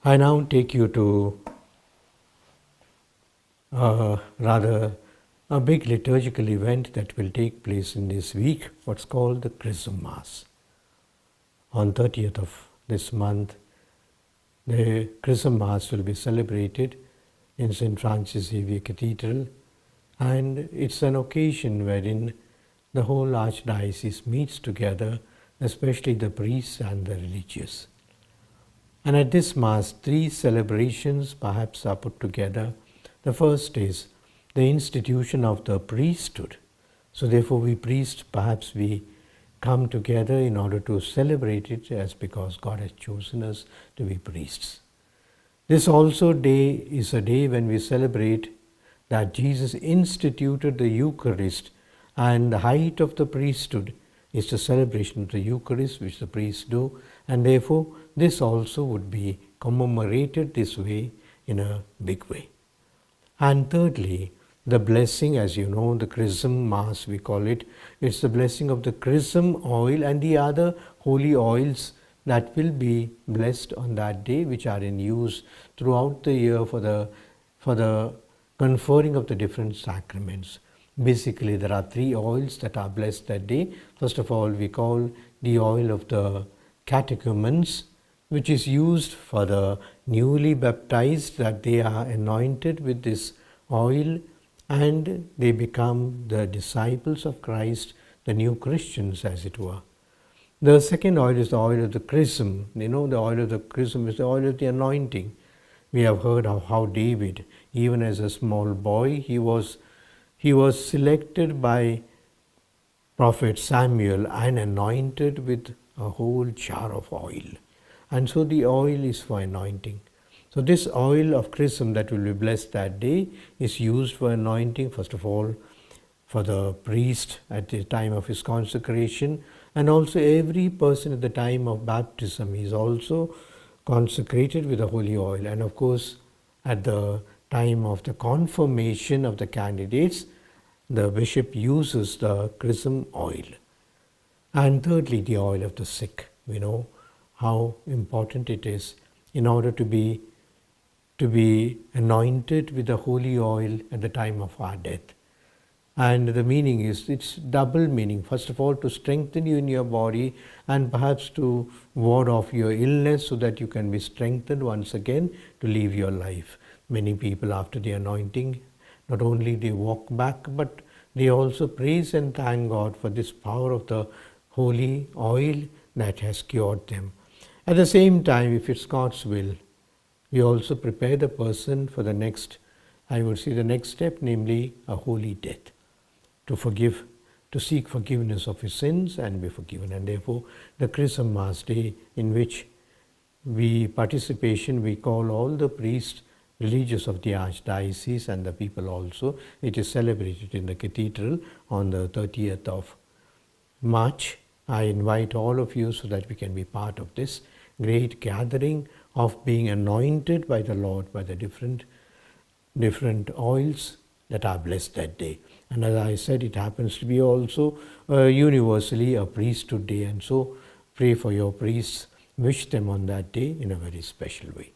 I now take you to rather a big liturgical event that will take place in this week, what's called the CHRISM Mass. On 30th of this month, the CHRISM Mass will be celebrated in St. Francis Xavier Cathedral, and it's an occasion wherein the whole Archdiocese meets together, especially the priests and the religious. And at this Mass, three celebrations perhaps are put together. The first is the institution of the priesthood. So therefore we priests, perhaps we come together in order to celebrate it as because God has chosen us to be priests. This also day is a day when we celebrate that Jesus instituted the Eucharist, and the height of the priesthood is the celebration of the Eucharist which the priests do, and therefore this also would be commemorated this way in a big way. And thirdly, the blessing, as you know, the CHRISM Mass we call it, it's the blessing of the CHRISM oil and the other holy oils that will be blessed on that day, which are in use throughout the year for the conferring of the different sacraments. Basically, there are three oils that are blessed that day. First of all, we call the oil of the catechumens, which is used for the newly baptized, that they are anointed with this oil and they become the disciples of Christ, the new Christians as it were. The second oil is the oil of the CHRISM. You know, the oil of the CHRISM is the oil of the anointing. We have heard of how David, even as a small boy, he was selected by Prophet Samuel and anointed with a whole jar of oil. And so the oil is for anointing. So this oil of CHRISM that will be blessed that day is used for anointing, first of all, for the priest at the time of his consecration, and also every person at the time of baptism is also consecrated with the holy oil. And of course, at the time of the confirmation of the candidates, the bishop uses the CHRISM oil. And thirdly, the oil of the sick. We know how important it is in order to be anointed with the holy oil at the time of our death. And the meaning is, it's double meaning. First of all, to strengthen you in your body and perhaps to ward off your illness so that you can be strengthened once again to live your life. Many people after the anointing, not only they walk back, but they also praise and thank God for this power of the holy oil that has cured them. At the same time, if it's God's will, we also prepare the person for the next, I would say the next step, namely a holy death, to forgive, to seek forgiveness of his sins and be forgiven. And therefore, the CHRISM Mass day, in which we call all the priests, religious of the Archdiocese and the people also. It is celebrated in the cathedral on the 30th of March. I invite all of you so that we can be part of this great gathering of being anointed by the Lord by the different oils that are blessed that day. And as I said, it happens to be also universally a priesthood day, and so pray for your priests, wish them on that day in a very special way.